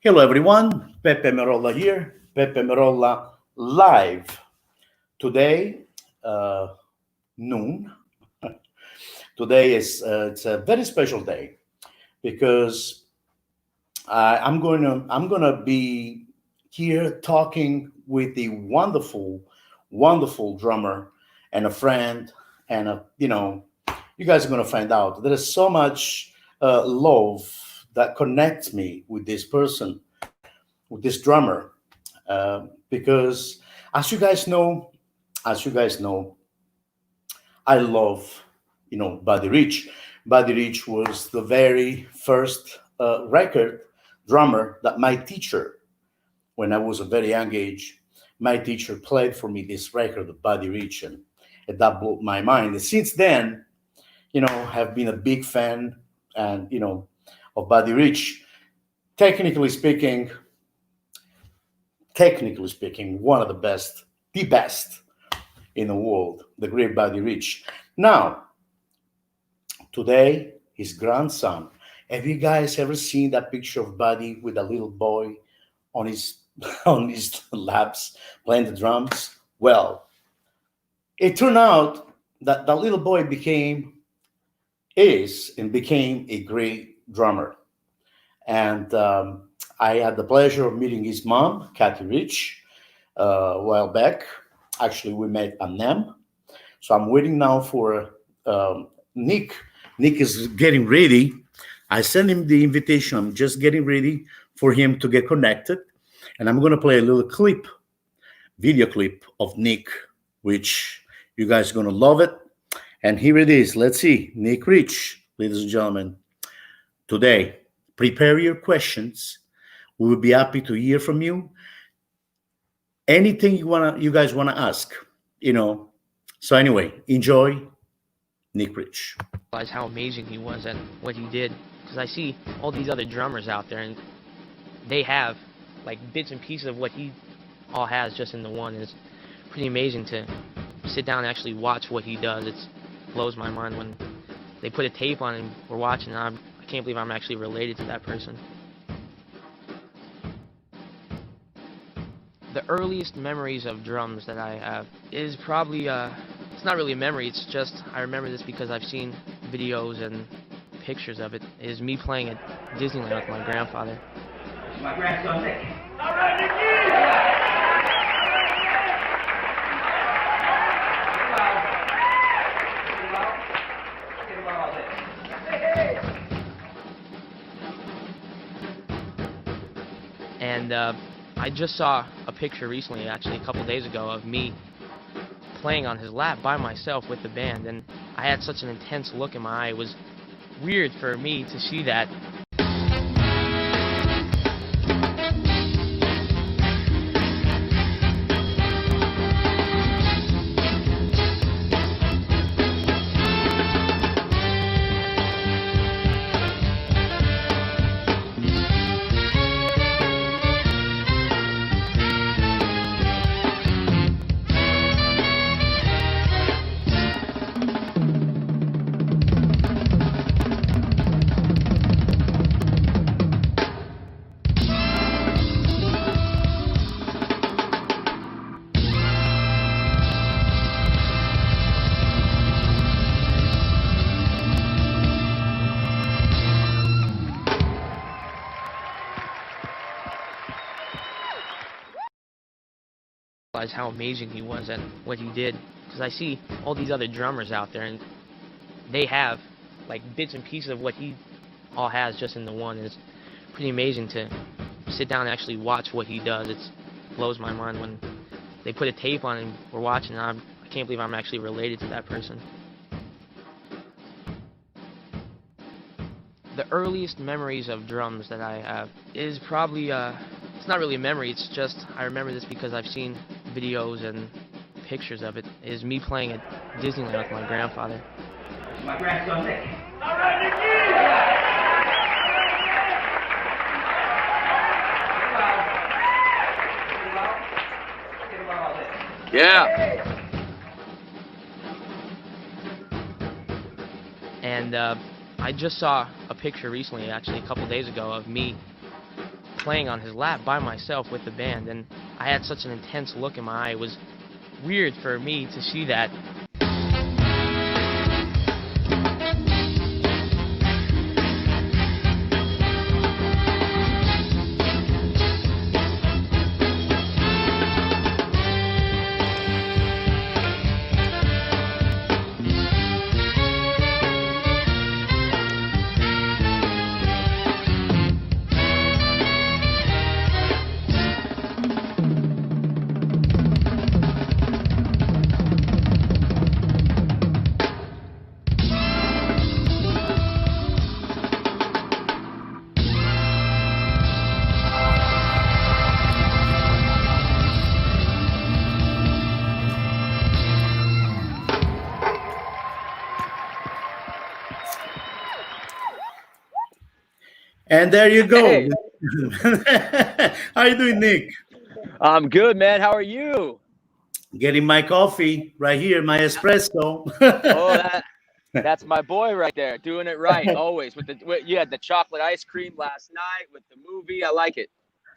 Hello everyone, Peppe Merolla here, Peppe Merolla live. Today, uh, noon. Today is it's a very special day because I'm gonna be here talking with the wonderful drummer and a friend and you guys are gonna find out there is so much love that connects me with this person, with this drummer, because as you guys know, as you guys know, I love, Buddy Rich. Buddy Rich was the very first record drummer that my teacher, when I was a very young age, my teacher played for me this record of Buddy Rich, and that blew my mind. And since then, have been a big fan and of Buddy Rich. Technically speaking, one of the best in the world, the great Buddy Rich. Now, today, his grandson. Have you guys ever seen that picture of Buddy with a little boy on his on his laps playing the drums? Well, it turned out that the little boy became a great drummer. And I had the pleasure of meeting his mom, Kathy Rich, a while back. Actually, we met at NEM. So I'm waiting now for Nick. Nick is getting ready. I sent him the invitation. I'm just getting ready for him to get connected. And I'm going to play a little video clip of Nick, which you guys are going to love it. And here it is. Let's see. Nick Rich, ladies and gentlemen. Today, prepare your questions. We will be happy to hear from you. Anything you guys wanna ask, So anyway, enjoy Nick Rich. Realize how amazing he was at what he did, because I see all these other drummers out there and they have like bits and pieces of what he all has just in the one, and it's pretty amazing to sit down and actually watch what he does. It blows my mind when they put a tape on and we're watching, and I can't believe I'm actually related to that person. The earliest memories of drums that I have is probably, it's not really a memory, it's just, I remember this because I've seen videos and pictures of it, is me playing at Disneyland with my grandfather. My grandson Nick. All right, Nicky! And I just saw a picture recently, actually a couple days ago, of me playing on his lap by myself with the band, and I had such an intense look in my eye. It was weird for me to see that. Realize how amazing he was at what he did, because I see all these other drummers out there and they have like bits and pieces of what he all has just in the one, and it's pretty amazing to sit down and actually watch what he does. It blows my mind when they put a tape on and we're watching, and I can't believe I'm actually related to that person. The earliest memories of drums that I have is probably, it's not really a memory, it's just, I remember this because I've seen videos and pictures of it, is me playing at Disneyland with my grandfather. My grandson Nick. All right, Nicky! Yeah. And I just saw a picture recently, actually a couple days ago, of me playing on his lap by myself with the band, and I had such an intense look in my eye. It was weird for me to see that. And there you go. Hey, How you doing, Nick? I'm good, man. How are you? Getting my coffee right here, my espresso. Oh, that's my boy right there, doing it right always. You had the chocolate ice cream last night with the movie. I like it.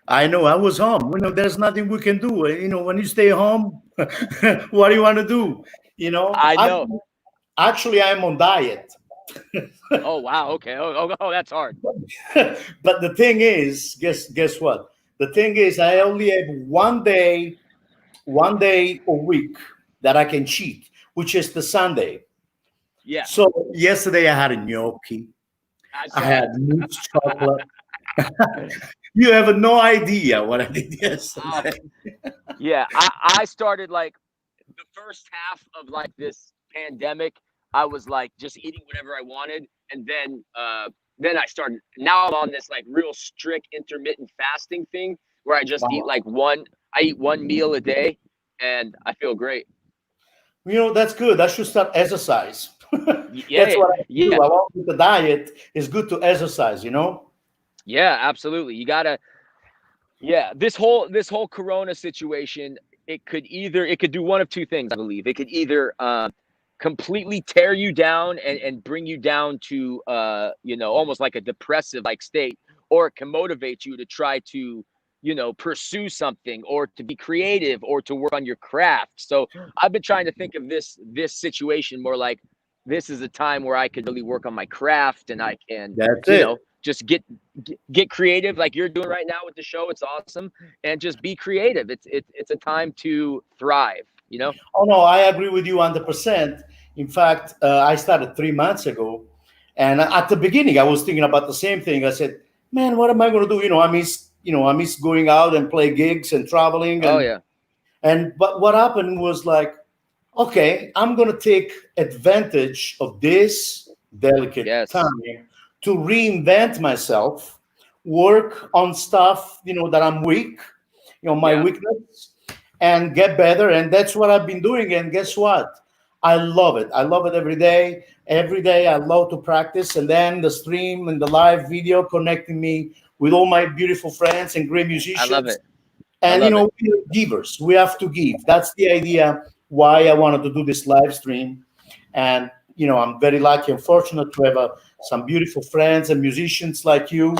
I know, I was home. There's nothing we can do. When you stay home, what do you want to do? I know. Actually, I'm on diet. Oh wow. Okay. Oh, that's hard. But the thing is, guess what? The thing is, I only have one day a week that I can cheat, which is the Sunday. Yeah. So yesterday I had a gnocchi. I had mousse chocolate. You have no idea what I did yesterday. Yeah. I started like the first half of like this pandemic. I was like just eating whatever I wanted, and then I started. Now I'm on this like real strict intermittent fasting thing where I just eat like I eat one meal a day, and I feel great. That's good. I should start exercise. That's Yeah, what I do. yeah, I want with the diet. It's good to exercise. yeah, absolutely. You gotta, yeah. This whole Corona situation, it could do one of two things. I believe it could either completely tear you down and bring you down to almost like a depressive like state, or it can motivate you to try to pursue something, or to be creative, or to work on your craft. So I've been trying to think of this situation more like this is a time where I could really work on my craft, and I can That's it. just get creative like you're doing right now with the show. It's awesome. And just be creative. It's a time to thrive. Oh no, I agree with you 100%. In fact, I started 3 months ago, and at the beginning, I was thinking about the same thing. I said, "Man, what am I going to do?" I miss going out and play gigs and traveling. Oh And yeah. but what happened was like, okay, I'm going to take advantage of this delicate Yes. time to reinvent myself, work on stuff that I'm weak, my Yeah. weakness, and get better. And that's what I've been doing. And guess what? I love it. I love it every day. Every day I love to practice. And then the stream and the live video connecting me with all my beautiful friends and great I love musicians. it. I And love it. we're givers. We have to give. That's the idea why I wanted to do this live stream. And I'm very lucky and fortunate to have some beautiful friends and musicians like you.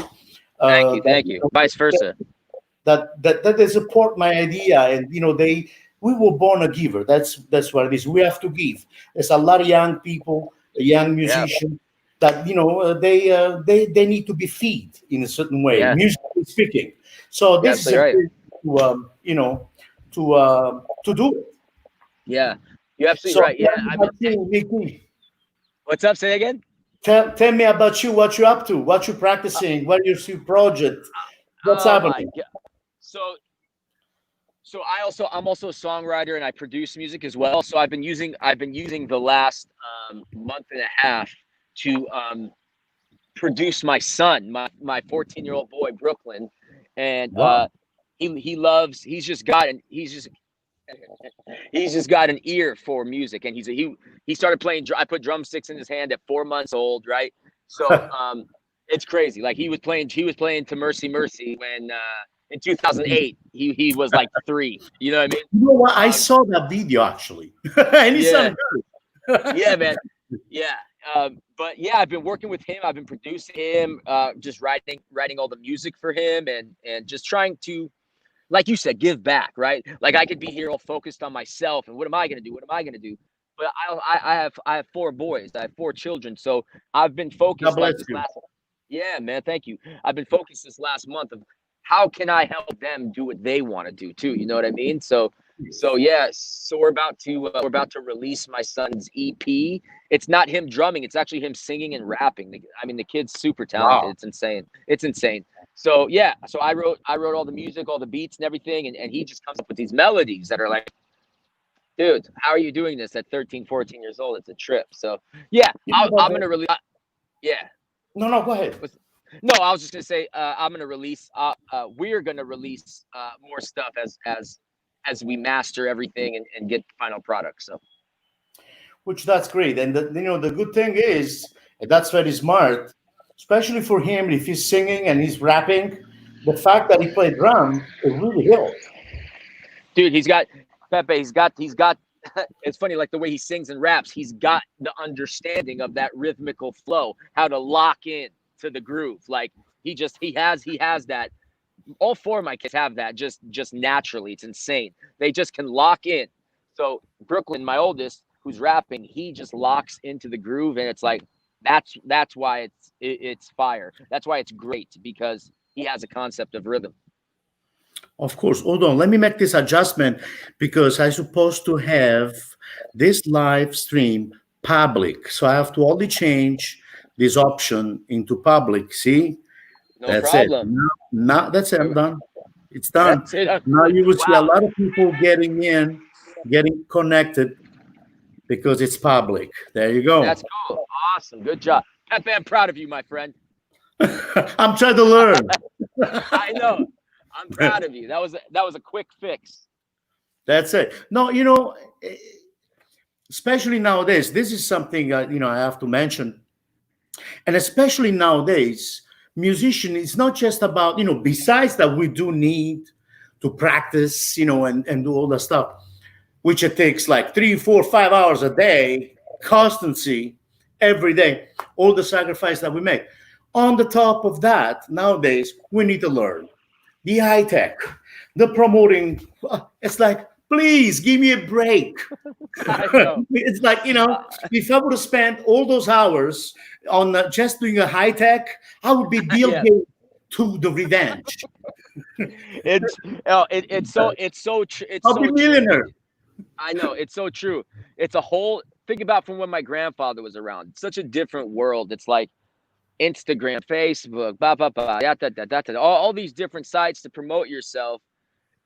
Thank you. That, Thank you. Vice versa. that they support my idea, and we were born a giver. That's what it is. We have to give. There's a lot of young people, young Yeah. musicians that they need to be fed in a certain way, Yes. musically speaking. So You're this is absolutely a right. way to do it. Yeah. You're absolutely So right. tell Yeah. me about you, Nikki. What's up? Say again. Tell me about you. What you're up to? What you're practicing? What is your project? What's Oh my happening? God. So I'm also a songwriter, and I produce music as well. So I've been using the last month and a half to produce my son, my 14-year-old boy Brooklyn, and Wow. he's just got an ear for music, and he started playing. I put drumsticks in his hand at 4 months old, right? So it's crazy. Like he was playing to Mercy Mercy when in 2008 he was like 3. You know what I mean? You know what? I Um, saw that video actually, and it yeah, sounded good. yeah, man. Yeah, But yeah, I've been working with him. I've been producing him, just writing all the music for him, and just trying to, like you said, give back, right? Like I could be here all focused on myself and what am I gonna do? What am I gonna do? But I have 4 boys. I have 4 children. So I've been God focused bless like this you. last. Yeah, man, thank you. I've been focused this last month of how can I help them do what they want to do too. You know what I mean? So yeah. So we're about to release my son's EP. It's not him drumming. It's actually him singing and rapping. I mean, the kid's super talented. Wow. It's insane. It's insane. So yeah, so I wrote all the music, all the beats and everything, and he just comes up with these melodies that are like, dude, how are you doing this at 13, 14 years old? It's a trip. So yeah, You know I'm what? gonna release. Yeah, No, no, go ahead. no, I was just gonna say I'm gonna release. We're gonna release more stuff as we master everything and get the final product. So Which that's great. And the good thing is that's very smart, especially for him if he's singing and he's rapping. The fact that he played drum, it really helps. dude, he's got Pepe. He's got. It's funny, like the way he sings and raps. He's got the understanding of that rhythmical flow, how to lock in to the groove. Like he has that. All 4 of my kids have that just naturally. It's insane. They just can lock in. So Brooklyn, my oldest, who's rapping, he just locks into the groove, and it's like that's why it's fire. That's why it's great because he has a concept of rhythm. Of course. Hold on. Let me make this adjustment because I'm supposed to have this live stream public. So I have to only change this option into public. See? No That's it. problem. Now that's it. I'm done. It's done. That's it. Now you will see a Wow, lot of people getting in, getting connected because it's public. There you go. that's cool. Awesome. Good job, Pepe. I'm proud of you, my friend. I'm trying to learn. I know. I'm proud of you. That was a quick fix. That's it. No, especially nowadays, this is something I have to mention, and especially nowadays, musician is not just about Besides that, we do need to practice, and do all the stuff, which it takes like 3, 4, 5 hours a day, constancy, every day, all the sacrifice that we make. On the top of that, nowadays, we need to learn the high tech, the promoting. It's like, please give me a break. I know. It's like, Uh, if I would have spent all those hours on just doing a high tech, I would be Bill yeah. Gates to the revenge. It's oh, it's I'll be so true, dude. millionaire. I know it's so true. It's a whole think about from when my grandfather was around. Such a different world. It's like Instagram, Facebook, all these different sites to promote yourself.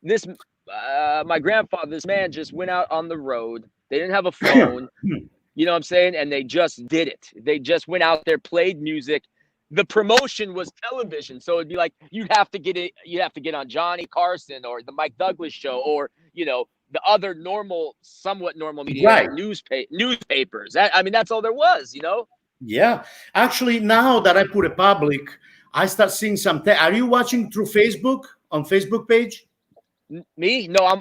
This my grandfather, this man just went out on the road. They didn't have a phone, you know what I'm saying? And they just did it. They just went out there, played music. The promotion was television. So it'd be like you'd have to get on Johnny Carson or the Mike Douglas show or, the other somewhat normal media, Right. newspapers. I mean, that's all there was. Yeah. Actually, now that I put it public, I start seeing some. Are you watching through Facebook on Facebook page? Me? No, I'm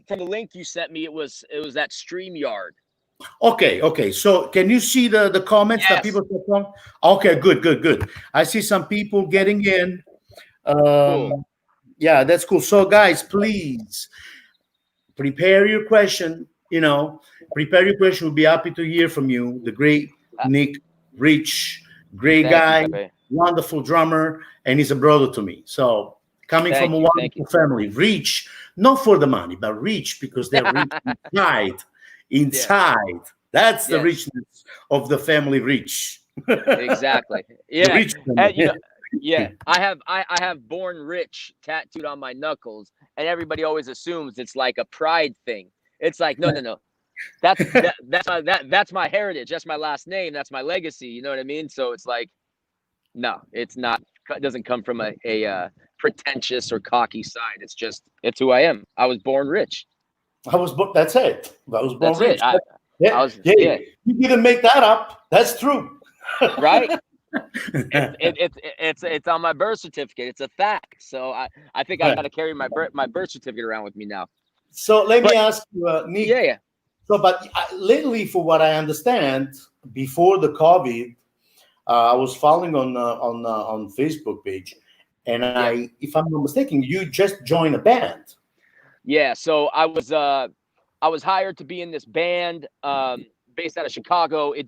from the link you sent me, it was that StreamYard. Okay. Okay. So can you see the comments that Yes. people put on? Okay. Good. Good. Good. I see some people getting in. Cool. Yeah, that's cool. So, guys, please prepare your question. Prepare your question. We'll be happy to hear from you. The great Nick Rich, great Thank you, guy, Pepe. wonderful drummer, and he's a brother to me. So, coming Thank from a you, thank wonderful family, rich, not for the money, but rich because they're rich inside. Inside. That's the Yes. richness of the family rich. Exactly. The Yeah. rich And family. yeah, I have born rich tattooed on my knuckles, and everybody always assumes it's like a pride thing. It's like, no. That's my heritage. That's my last name. That's my legacy. You know what I mean? So it's like, no, it's not. It doesn't come from a pretentious or cocky side. It's who I am. I was born rich. That's it. I was born That's it. rich. I Yeah, was yeah. You didn't make that up. That's true. right. It's on my birth certificate. It's a fact. So I think I got to carry my birth certificate around with me now. So let me But ask you, Nick. yeah. So, but lately, for what I understand, before the COVID, I was following on Facebook page, and Yeah. if I'm not mistaken, you just joined a band. Yeah. So I was hired to be in this band based out of Chicago. It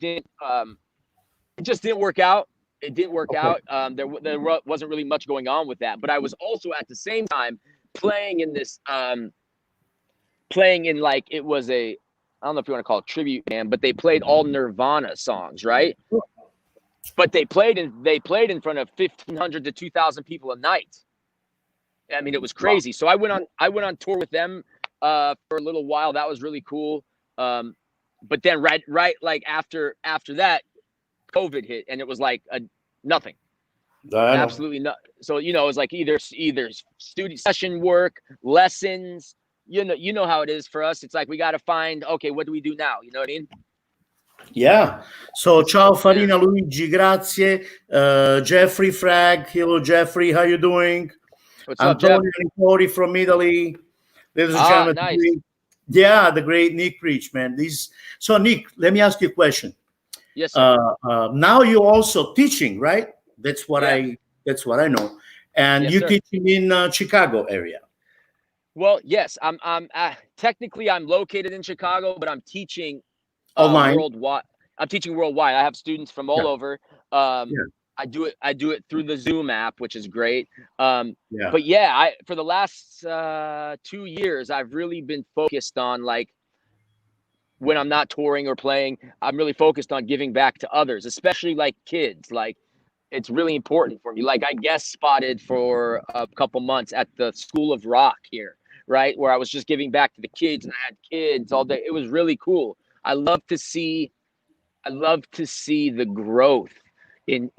just didn't work out. It didn't work Okay. out. There wasn't really much going on with that. But I was also at the same time playing in this playing in like it was a I don't know if you want to call it tribute band, but they played all Nirvana songs, right? But they played in front of 1,500 to 2,000 people a night. I mean, it was Wow. crazy. So I went on tour with them for a little while. That was really cool. But then right like after that, COVID hit, and it was like nothing, I know. absolutely not. So it was like either student session work, lessons. You know how it is for us. It's like we got to find, okay, what do we do now? You know what I mean? Yeah. So, ciao Yeah. Farina, Luigi, grazie. Jeffrey Frag, hello Jeffrey, how you doing? What's up, Jeff? Antonio Nitori from Italy. Ladies and Ah, gentlemen, nice. yeah, the great Nick Rich, man. So Nick, let me ask you a question. Yes, sir. Now you're also teaching, right? That's what Yeah. I know. And Yes, you sir. teaching in Chicago area. Well, yes, I'm technically I'm located in Chicago, but I'm teaching Online. worldwide. I'm teaching worldwide. I have students from Yeah, all over. Um, yeah, I do it through the Zoom app, which is great. Um, yeah. but yeah, I for the last 2 years, I've really been focused on like when I'm not touring or playing, I'm really focused on giving back to others, especially like kids. Like it's really important for me. Like I guest spotted for a couple months at the School of Rock here, right? Where I was just giving back to the kids and I had kids all day. It was really cool. I love to see I love to see the growth in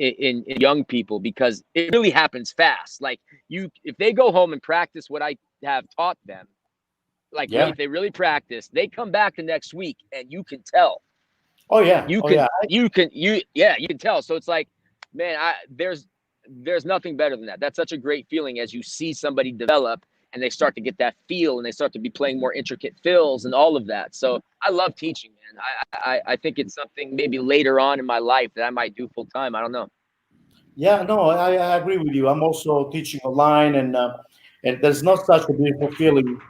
young people because it really happens fast. Like if they go home and practice what I have taught them, like really, Yeah. if they really practice, they come back the next week and you can tell. Oh yeah. You Oh can yeah. you can tell. So it's like, man, there's nothing better than that. That's such a great feeling as you see somebody develop and they start to get that feel and they start to be playing more intricate fills and all of that. So I love teaching, man. I think it's something maybe later on in my life that I might do full time. I don't know. Yeah, no, I agree with you. I'm also teaching online, and there's not such a beautiful feeling,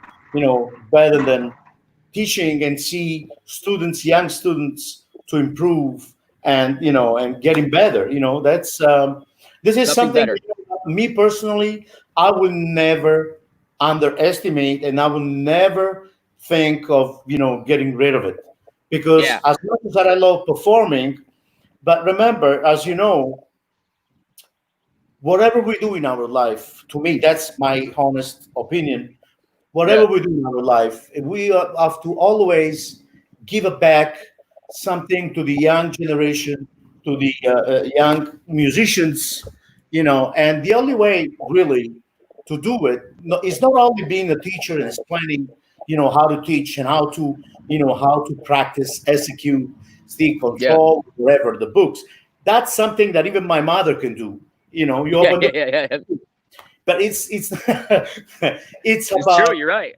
better than teaching and see students, young students, to improve and and getting better. That's this is Nothing something better. me personally I will never underestimate, and I will never think of getting rid of it because Yeah. as much as that I love performing, but remember, as you know, whatever we do in our life, to me, that's my honest opinion. Whatever Yeah. we do in our life, we have to always give back something to the young generation, to the young musicians, And the only way, really, to do it is not only being a teacher and explaining, how to teach and how to practice, execute, stick, Yeah. control, whatever the books. That's something that even my mother can do. You Yeah. open Yeah. the, Yeah. but it's it's It's true. about You're right.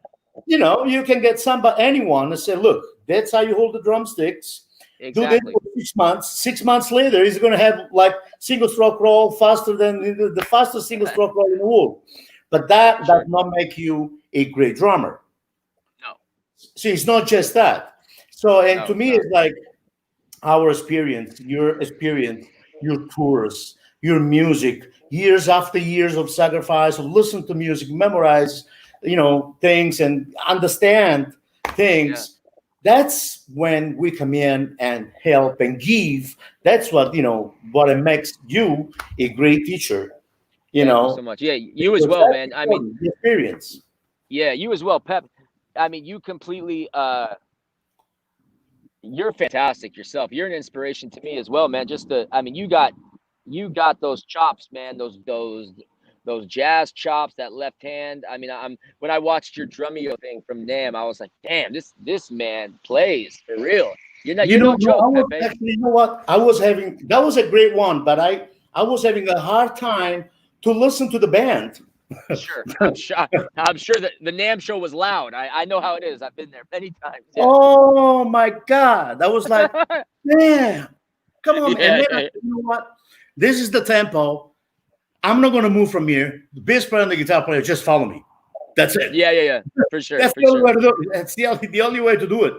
you can get anyone and say, look, that's how you hold the drumsticks. Do this Exactly. for 6 months. 6 months later, he's going to have like single stroke roll faster than the fastest single stroke roll in the world. But Yeah, that for does sure. not make you a great drummer. No. See, it's not just that. So, and No, to it's me, not. it's like your experience, your tours, your music, years after years of sacrifice, of listen to music, memorize, things and understand Yeah. things. That's when we come in and help and give. That's what it makes you a great teacher, Thank you so much. Yeah, you as because well, that's man. I mean, important, the experience. yeah, you as well, Pep. I mean, you completely you're fantastic yourself. You're an inspiration to me as well, man. I mean, you got those chops, man. Those jazz chops, that left hand. I mean, when I watched your Drumeo thing from Nam, I was like, damn, this man plays for real. You're no No, I joke, was Pepe. actually, what? I was having, that was a great one, but I was having a hard time to listen to the band. Sure. I'm sure that the Nam show was loud. I know how it is. I've been there many times. Yeah. Oh my God. I was like, man. Come on, man. And Yeah, then I yeah, said, you know what? This is the tempo. I'm not going to move from here. The bass player and the guitar player just follow me. That's it. yeah, yeah, yeah. For sure, That's for the only sure. way to do it. That's the only way to do it.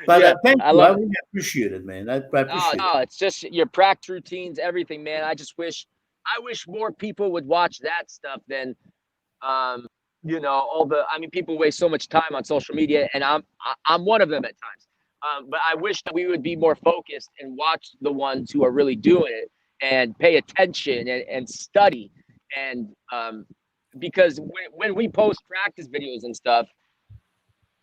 But Yeah, thank I you. I love. really appreciate it, man. I Oh appreciate it. no, it's just your practice routines, everything, man. I wish more people would watch that stuff than um, all the. I mean, people waste so much time on social media, and I'm one of them at times. But I wish that we would be more focused and watch the ones who are really doing it and pay attention and study and because when we post practice videos and stuff,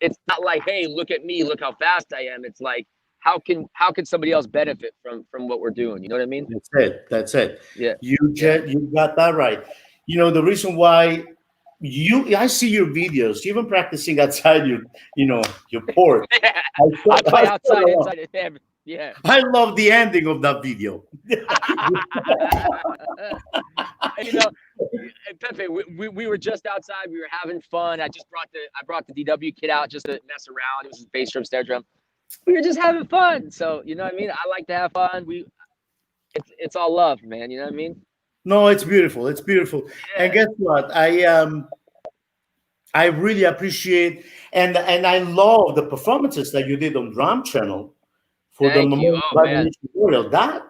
it's not like, hey, look at me, look how fast I am. It's like, how can somebody else benefit from what we're doing? You know what I mean? That's it. That's it. Yeah, yeah. You got that right. The reason why I see your videos, even practicing outside your port. Yeah. I I saw, play I outside, saw inside, yeah. I love the ending of that video. And, Pepe, we were just outside. We were having fun. I brought the DW kit out just to mess around. It was his bass drum, snare drum. We were just having fun. So you know what I mean. I like to have fun. It's all love, man. You know what I mean? No, it's beautiful. It's beautiful. And Yeah. guess what? I really appreciate and I love the performances that you did on Drum Channel for the Thank you. Memorial Oh Valley man, Beach Memorial. That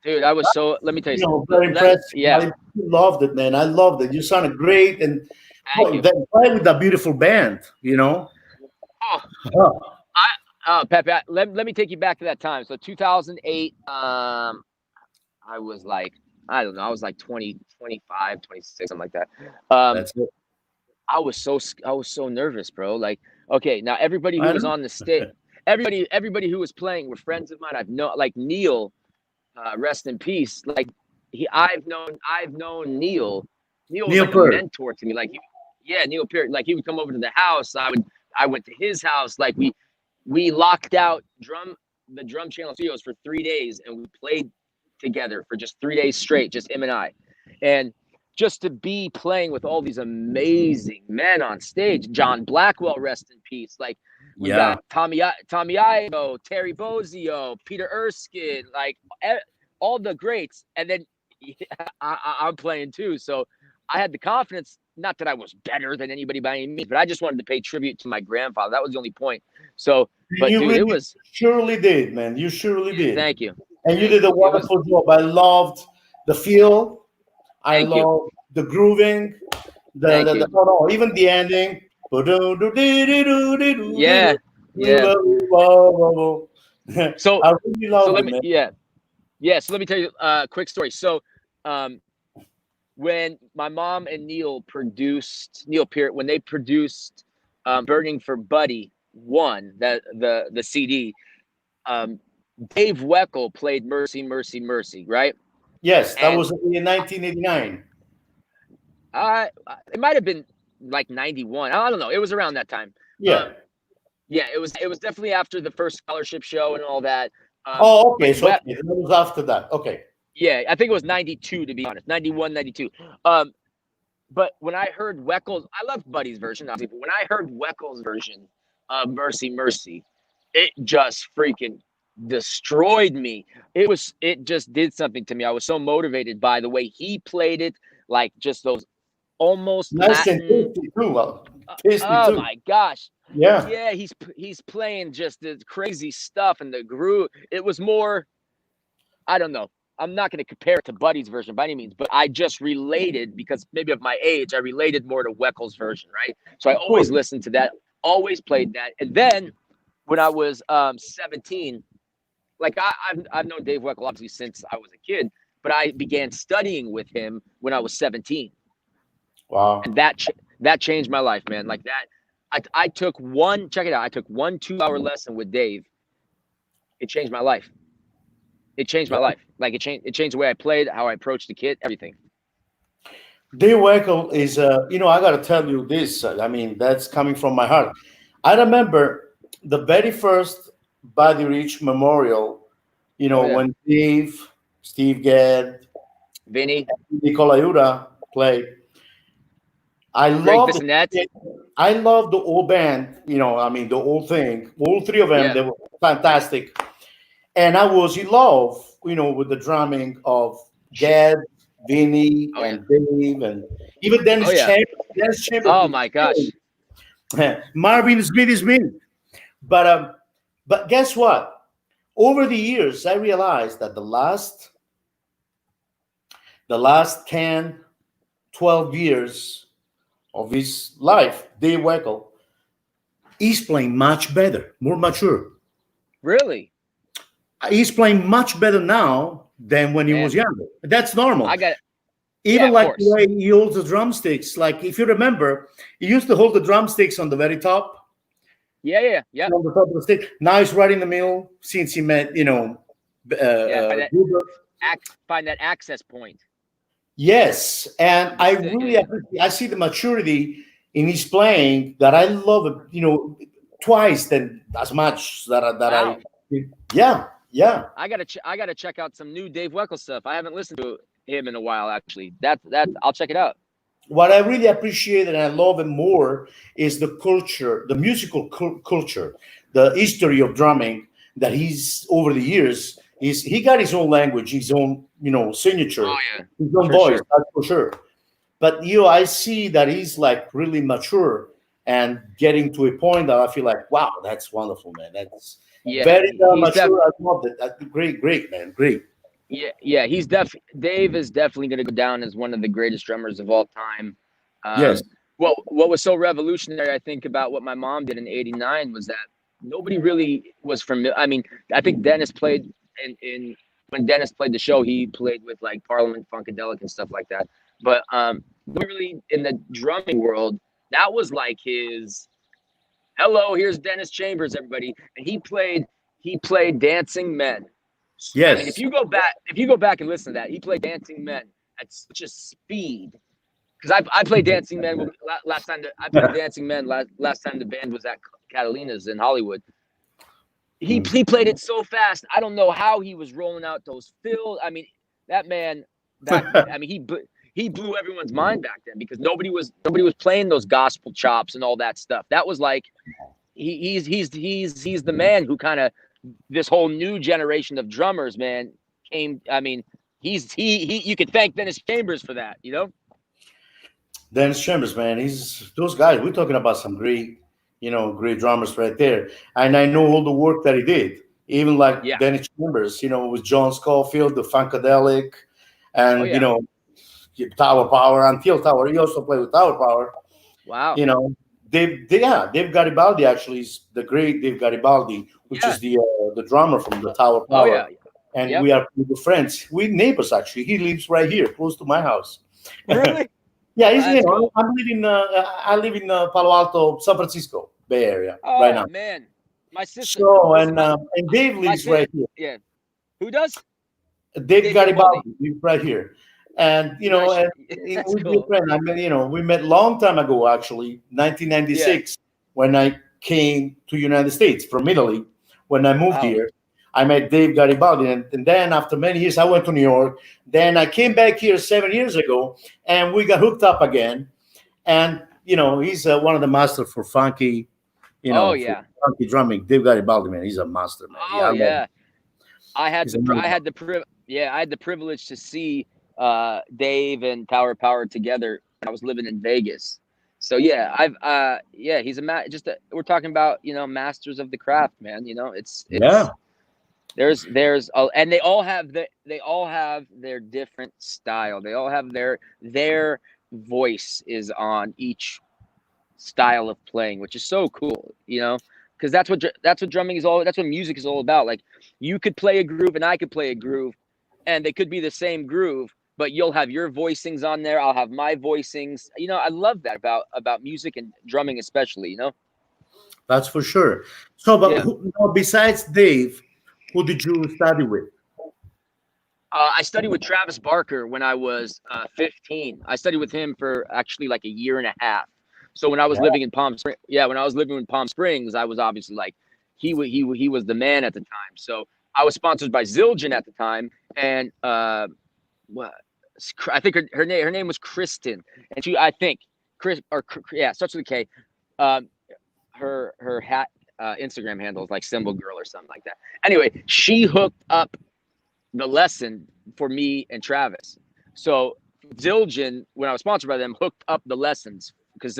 dude, I was so. Let me tell you something. very impressive. Yeah. I loved it, man. I loved it. You sounded great, and Thank boy, you. that play with that beautiful band. Oh, Oh, Pepe, let me take you back to that time. So 2008. I was like, I don't know. I was like 20, 25, 26, something like that. Um, that's it. I was so nervous, bro. Like, okay, now everybody who I was know. on the stage, everybody who was playing were friends of mine. I've known, like Neil, rest in peace. Like I've known Neil. Neil was Neil like a Peart. mentor to me. Like, yeah, Neil Peart. Like he would come over to the house. I went to his house. Like we locked out the drum channel studios for 3 days, and we played together for just 3 days straight, just him and I. And just to be playing with all these amazing men on stage, John Blackwell, rest in peace. Like we Yeah, got Tommy Igo, Terry Bozzio, Peter Erskine, like all the greats. And then I'm playing too. So I had the confidence, not that I was better than anybody by any means, but I just wanted to pay tribute to my grandfather. That was the only point. So, and but you dude, it really was, surely did, man. You surely yeah, did, thank you. and you Thank did a you. It was, wonderful job. I loved the feel. I thank you. love the grooving. Thank you. No, even the ending. Yeah. Yeah. So, I really so loved let it, me, man. yeah. Yeah. So let me tell you a quick story. So, um, when my mom and Neil Peart, when they produced Burning for Buddy one, the CD, um, Dave Weckl played Mercy, Mercy, Mercy, right? Yes, that And was in 1989. it might have been like 91. I don't know. It was around that time. Yeah. Um, yeah, it was definitely after the first scholarship show and all that. Oh, okay. But So okay, that was after that. Okay. yeah, I think it was 92 to be honest, 91, 92. But when I heard Weckel's, I love Buddy's version, obviously, but when I heard Weckel's version of Mercy, Mercy, it just freaking destroyed me. It just did something to me. I was so motivated by the way he played it, like just those almost Nice and Latin. tasty too. Well, tasty Oh too. my gosh. Yeah. Yeah, he's playing just the crazy stuff and the groove. It was more, I don't know. I'm not going to compare it to Buddy's version by any means, but I just related because maybe of my age, I related more to Weckel's version, right? So I Of course. always listened to that, always played that. And then when I was 17, like I've known Dave Weckel obviously since I was a kid, but I began studying with him when I was 17, Wow. and that changed my life, man. Like that, I took one. Check it out. I took 1 2 hour lesson with Dave. It changed my life. It changed my Yeah. life. Like it changed the way I played, how I approached the kit, everything. Dave Weckl is, I got to tell you this. I mean, that's coming from my heart. I remember the very first Buddy Rich Memorial, Oh yeah, when Steve Gadd, Vinny, Nicola Ura played. I Greg love Bissonette. I love the whole band, I mean, the whole thing. All three of them, Yeah, they were fantastic. and I was in love, with the drumming of Gad, Vinny, Oh yeah. and Dave, and even Oh Dennis yeah. Chambers. Dennis Chambers Oh was my gosh. Marvin Smith is me. But guess what? Over the years, I realized that the last 10, 12 years of his life, Dave Weckl, he's playing much better, more mature. Really? He's playing much better now than when he was Man, younger. That's normal. I got yeah, Even of like the course. way he holds the drumsticks. Like if you remember, he used to hold the drumsticks on the very top, Yeah, yeah, yeah. on the top of the stick. Now he's right in the middle since he met, Yeah, find that Gruber. find that access point. Yes, and I Sick. really appreciate, I see the maturity in his playing that I love it. Twice than as much that I Wow. yeah, yeah. I gotta check out some new Dave Weckl stuff. I haven't listened to him in a while actually. That I'll check it out. What I really appreciate and I love it more is the culture, the musical culture, the history of drumming that he's over the years. He got his own language, his own signature, Oh yeah. his own For voice, sure. that's for sure. But I see that he's like really mature and getting to a point that I feel like, wow, that's wonderful, man. That's Yeah, very he's mature. I love it. That's great, great, man, great. yeah, he's Dave is definitely going to go down as one of the greatest drummers of all time. Yes, Well, what was so revolutionary, I think, about what my mom did in '89 was that nobody really was familiar. I mean, I think Dennis played in when Dennis played the show, he played with like Parliament Funkadelic and stuff like that. But really in the drumming world, that was like his hello, here's Dennis Chambers, everybody. And he played Dancing Men. I mean, yes. if you go back and listen to that, he played Dancing Men at such a speed. Because I played Dancing Men last time. I played Dancing Men last time the band was at Catalina's in Hollywood. He played it so fast. I don't know how he was rolling out those fills. I mean, that man I mean he blew everyone's mind back then because nobody was playing those gospel chops and all that stuff. That was like he's the man who kind of this whole new generation of drummers, man, came. I mean, he you could thank Dennis Chambers for that, you know? Dennis Chambers, man, he's those guys. We're talking about some great, great drummers right there. And I know all the work that he did, even like Yeah. Dennis Chambers, with John Scofield, the Funkadelic, Oh and yeah. Tower Power, until Tower. He also played with Tower Power. Wow. Dave Garibaldi actually is the great Dave Garibaldi, which Yeah. is the drummer from the Tower Oh Power. yeah. And Yep. we are good friends. We neighbors actually. He lives right here, close to my house. Really? Yeah, Well, he's, that's cool. I live in Palo Alto, San Francisco Bay Area right Oh now. man, my sister. So Listen, and Dave my lives sis. right here. Yeah. Who does? Dave Dave Garibaldi. Garibaldi lives right here, and Nice. and That's we be a cool. friend. I mean, we met long time ago, actually, Yeah. 1996, when I came to United States from Italy. When I moved Wow. here, I met Dave Garibaldi, and then after many years, I went to New York. Then I came back here 7 years ago, and we got hooked up again. And he's one of the masters for funky, Oh for yeah. funky drumming. Dave Garibaldi, man, he's a master, man. Oh I love him. yeah. I had He's the amazing. I had the privilege to see Dave and Tower Power together when I was living in Vegas. So yeah, he's we're talking about, masters of the craft, man. Yeah, And they all have their different style. They all have their voice is on each style of playing, which is so cool, because that's what drumming is all. That's what music is all about. Like you could play a groove and I could play a groove, and they could be the same groove, but you'll have your voicings on there. I'll have my voicings. I love that about music and drumming, especially. that's for sure. So, but Yeah. besides Dave, who did you study with? I studied with Travis Barker when I was 15. I studied with him for actually like a year and a half. So when I was Yeah. living in Palm Springs, when I was living in Palm Springs, I was obviously like he was the man at the time. So I was sponsored by Zildjian at the time, and what I think her name was Kristen, and I think Chris, or yeah, starts with a K. Um, her hat Instagram handles like Symbol Girl or something like that. Anyway, she hooked up the lesson for me and Travis. So Zildjian, when I was sponsored by them, hooked up the lessons because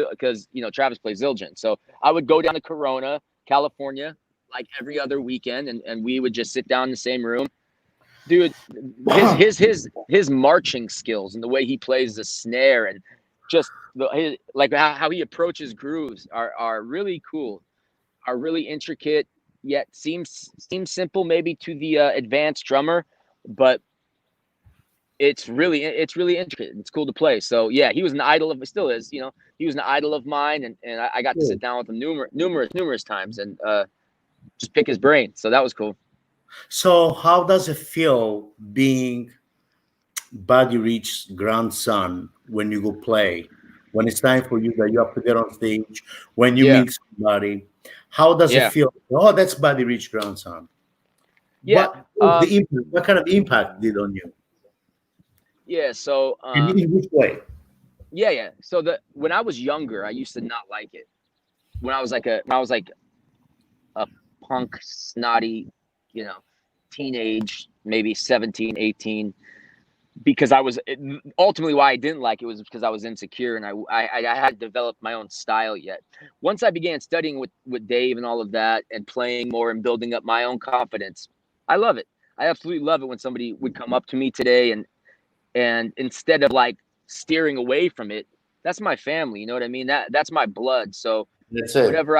Travis plays Zildjian. So I would go down to Corona, California, like every other weekend, and we would just sit down in the same room. Dude, his marching skills and the way he plays the snare and just how he approaches grooves are really cool, are really intricate, yet seems simple maybe to the advanced drummer, but it's really intricate. It's cool to play. So yeah, he was an idol of, still is, he was an idol of mine, and I got to sit down with him numerous times and just pick his brain. So that was cool. So how does it feel being Buddy Rich's grandson when you go play? When it's time for you that you have to get on stage, when you meet somebody, how does it feel? Oh, that's Buddy Rich's grandson. Yeah. What kind of impact did on you? Yeah. So in which way? Yeah. So when I was younger, I used to not like it. When I was like a punk, snotty, teenage, maybe 17, 18, because ultimately why I didn't like it was because I was insecure and I hadn't developed my own style yet. Once I began studying with Dave and all of that and playing more and building up my own confidence, I love it. I absolutely love it when somebody would come up to me today and instead of like steering away from it, that's my family, you know what I mean? That's my blood. So that's it. Whatever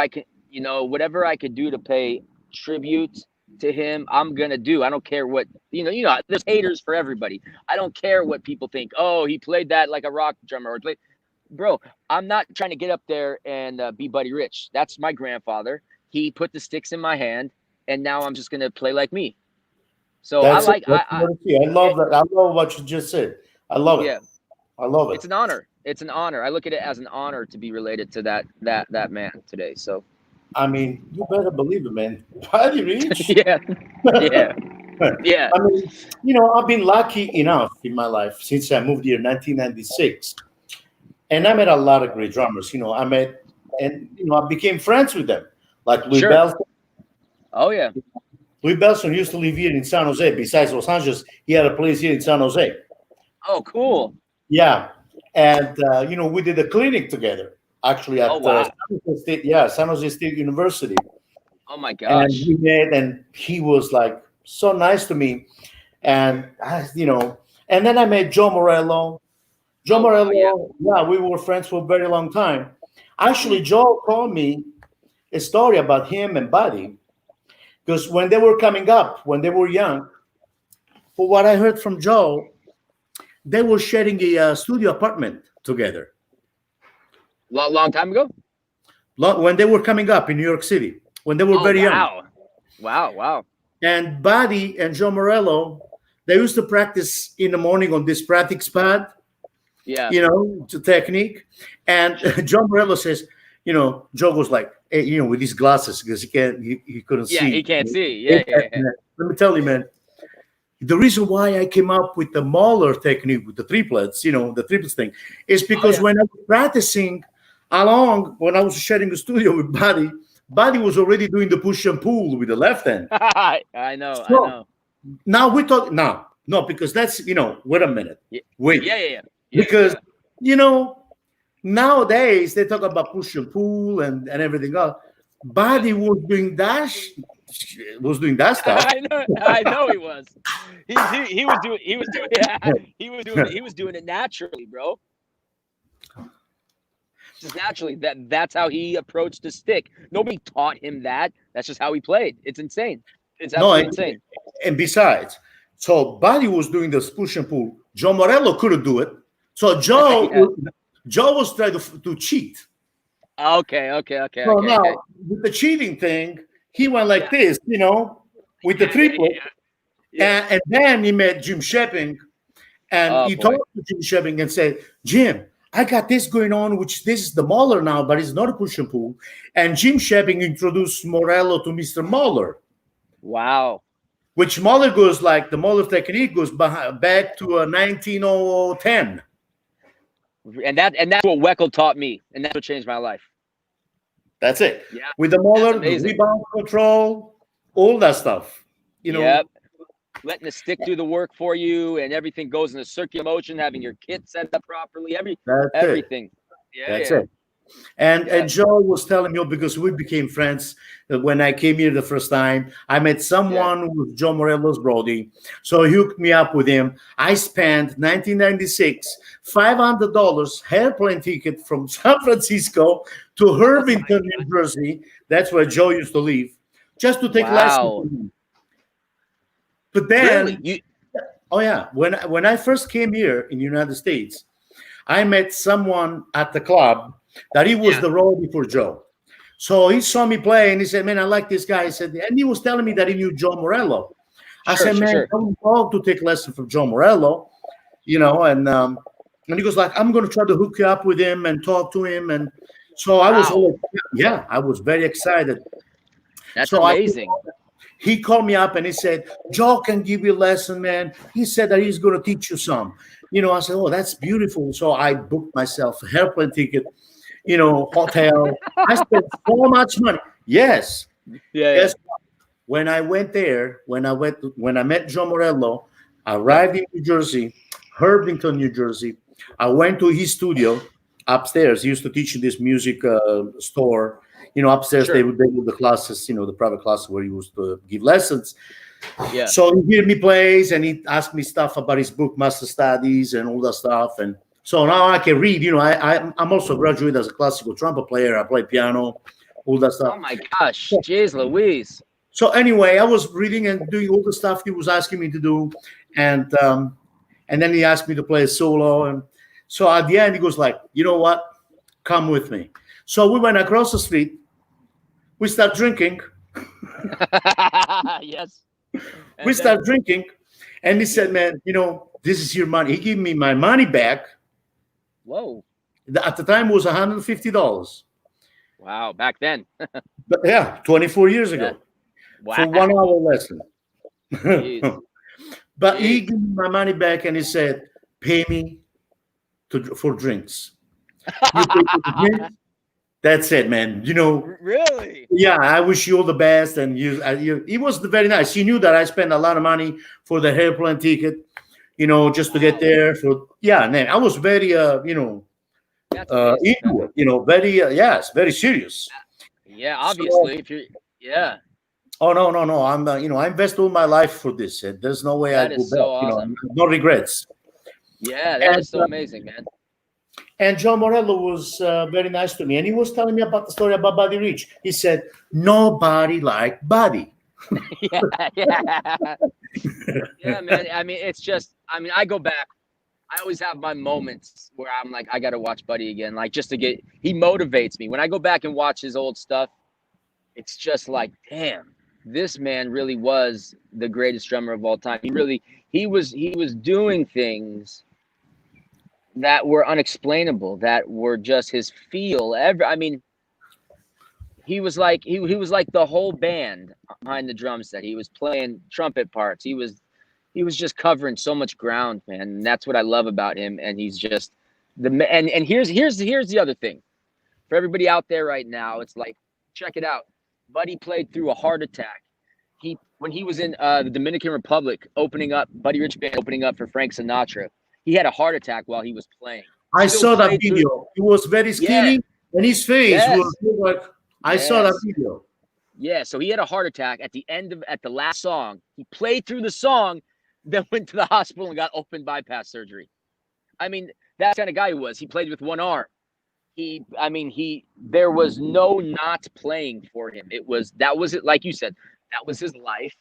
I could do to pay tribute to him, I'm gonna do. I don't care what there's haters for everybody. I don't care what people think. Oh, he played that like a rock drummer, bro. I'm not trying to get up there and be Buddy Rich. That's my grandfather. He put the sticks in my hand, and now I'm just gonna play like me. So I love that. I love what you just said. I love it. Yeah, I love it. It's an honor. It's an honor. I look at it as an honor to be related to that man today. So. I mean, you better believe it, man. Buddy Rich. Yeah. I mean, I've been lucky enough in my life since I moved here in 1996, and I met a lot of great drummers. I became friends with them, like Louis Belson. Oh yeah. Louis Belson used to live here in San Jose. Besides Los Angeles, he had a place here in San Jose. Oh, cool. Yeah, and we did a clinic together. Actually, at San Jose State University. Oh my gosh! And we met, and he was like so nice to me, and and then I met Joe Morello. We were friends for a very long time. Actually, Joe told me a story about him and Buddy, because when they were coming up, when they were young, for what I heard from Joe, they were sharing a studio apartment together. Long time ago? When they were coming up in New York City, when they were very young. Wow. And Buddy and Joe Morello, they used to practice in the morning on this practice pad, to technique. And Joe Morello says, Joe was like, hey, with these glasses because he couldn't see. Yeah, he can't see. Yeah. Let me tell you, man, the reason why I came up with the Mahler technique with the triplets, the triplets thing, is because when I was practicing when I was sharing the studio with Buddy was already doing the push and pull with the left hand. I know. Now we talk no, because that's wait a minute. Wait. Yeah. Because nowadays they talk about push and pull and everything else. Buddy was doing that stuff. I know he was. He was doing it naturally, bro. Just naturally. That's how he approached the stick. Nobody taught him that. That's just how he played. It's insane. It's absolutely insane. And besides, so Buddy was doing this push and pull. Joe Morello couldn't do it. So Joe was trying to cheat. Okay. Now with the cheating thing, he went like this, with the triplet. Yeah. And then he met Jim Shepping, and he talked to Jim Shepping and said, Jim, I got this going on, which this is the Mahler now, but it's not a push and pull. And Jim Shepping introduced Morello to Mr. Mahler. Wow. Which Mahler goes like, the Mahler technique goes back to 1910. And that's what Weckl taught me, and that's what changed my life. That's it. Yeah, With the that's molar, the amazing. rebound control, all that stuff. You know, Yep. Letting the stick do the work for you, and everything goes in a circular motion, having your kit set up properly, that's it. everything. Yeah, That's yeah, it. And yeah, Joe was telling me, because we became friends when I came here the first time. I met yeah. someone who was Joe Morello's Brody, so he hooked me up with him. I spent 1996 $500 airplane ticket from San Francisco to Oh my Irvington, New God. Jersey. That's where Joe used to live, just to take lessons Wow. from him. But Really? then, You oh yeah, when I first came here in the United States, I met someone at the club that he was Yeah. the roadie for Joe. So he saw me play and he said, "Man, I like this guy." He said, and he was telling me that he knew Joe Morello. I Sure, said, sure, "Man, sure. I would love to take lessons from Joe Morello, you know." And he goes like, "I'm going to try to hook you up with him and talk to him." And so I was Wow. all, yeah, I was very excited. That's So I amazing. he called me up and he said, "Joe can give you a lesson, man." He said that he's going to teach you some. You know, I said, "Oh, that's beautiful." So I booked myself a airplane ticket, you know, hotel. I spent so much money. Yes. Yeah, yeah, Guess what? When I went there, when I met Joe Morello, I yeah. arrived in New Jersey, Irvington, New Jersey. I went to his studio upstairs. He used to teach in this music store. You know, upstairs Sure. they would the classes, you know, the private classes where he used to give lessons. Yeah. So he heard me plays and he asked me stuff about his book, Master Studies, and all that stuff. And so now I can read. You know, I'm also graduated as a classical trumpet player. I play piano, all that Oh stuff. my gosh. Jeez Louise. So anyway, I was reading and doing all the stuff he was asking me to do, and then he asked me to play a solo. And so at the end, he goes like, "You know what? Come with me." So we went across the street. We start drinking. Yes. We And then start drinking, and he yeah. said, "Man, you know, this is your money." He gave me my money back. Whoa. At the time, it was $150. Wow. Back then. But yeah, 24 years Yeah. ago for one Wow. hour lesson. Jeez. But he Jeez. gave me my money back and he said, "Pay me for drinks. You pay for the drinks. That's it, man. You know, Really? yeah, I wish you all the best." And he was very nice. He knew that I spent a lot of money for the airplane ticket, you know, just to get Wow. there. For yeah, man, I was very, you know, That's amazing, into Pepe. it, you know, very, yes, very serious. Yeah, So, obviously, if you're, yeah, oh no, no, no, I'm, you know, I invest all my life for this. And there's no way I that go is back. so You know, awesome. no regrets. Yeah, that And is so amazing, man. and John Morello was very nice to me, and he was telling me about the story about Buddy Rich. He said, "Nobody like Buddy." Yeah, yeah, yeah, man. I mean, it's just, I mean, I go back. I always have my moments where I'm like, I got to watch Buddy again, like just to get. He motivates me when I go back and watch his old stuff. It's just like, damn, this man really was the greatest drummer of all time. He was doing things that were unexplainable, that were just his feel. I mean, he was like the whole band behind the drum set. He was playing trumpet parts. He was just covering so much ground, man. And that's what I love about him. And he's just and here's the other thing. For everybody out there right now, it's like, check it out. Buddy played through a heart attack. When he was in the Dominican Republic opening up, Buddy Rich Band opening up for Frank Sinatra, he had a heart attack while he was playing. I Still saw that played through. video. He was very Yeah. skinny, and his face was Yes. like, I saw that Yes. video. Yeah. So he had a heart attack at the last song. He played through the song, then went to the hospital and got open bypass surgery. I mean, that's the kind of guy he was. He played with one arm. There was no not playing for him. That was it. Like you said, that was his life.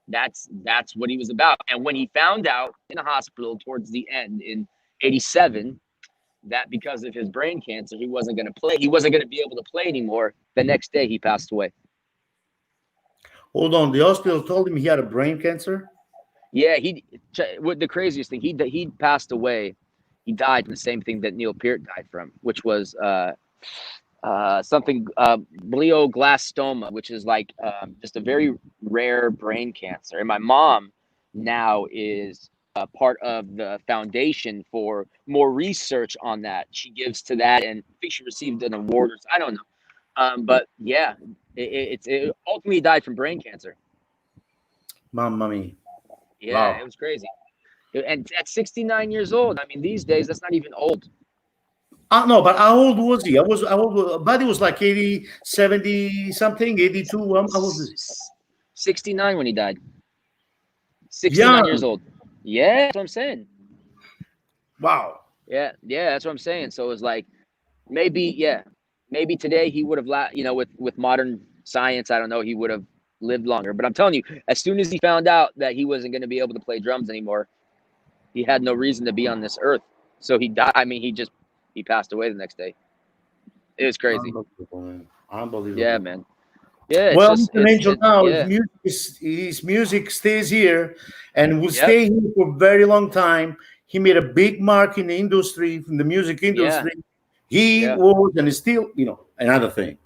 That's what he was about. And when he found out in the hospital towards the end in '87 that because of his brain cancer, he wasn't going to play, he wasn't going to be able to play anymore. The next day, he passed away. Hold on, the hospital told him he had a brain cancer. Yeah, what the craziest thing, he passed away. He died from the same thing that Neil Peart died from, which was something glioblastoma, which is like just a very rare brain cancer. And my mom now is a part of the foundation for more research on that. She gives to that, and I think she received an award. I don't know. But yeah, it ultimately died from brain cancer. Mamma mia. Yeah, it Wow. was crazy. And at 69 years old, I mean, these days that's not even old. No, but how old was he? I was, Buddy was like 80, 70 something, 82. How old is he? 69 when he died. 69 years Young. old. Yeah, that's what I'm saying. Wow. Yeah, that's what I'm saying. So it was like maybe today he would have with modern science, I don't know, he would have lived longer. But I'm telling you, as soon as he found out that he wasn't going to be able to play drums anymore, he had no reason to be on this earth. So he died. I mean, he passed away the next day. It was crazy. Unbelievable, man. Yeah, Unbelievable. man. Yeah, it's Well, just Mr. Angel, now yeah. his music stays here and will Yep. stay here for a very long time. He made a big mark in the industry, in the music Yeah. industry. He Yeah. was and is still, another thing.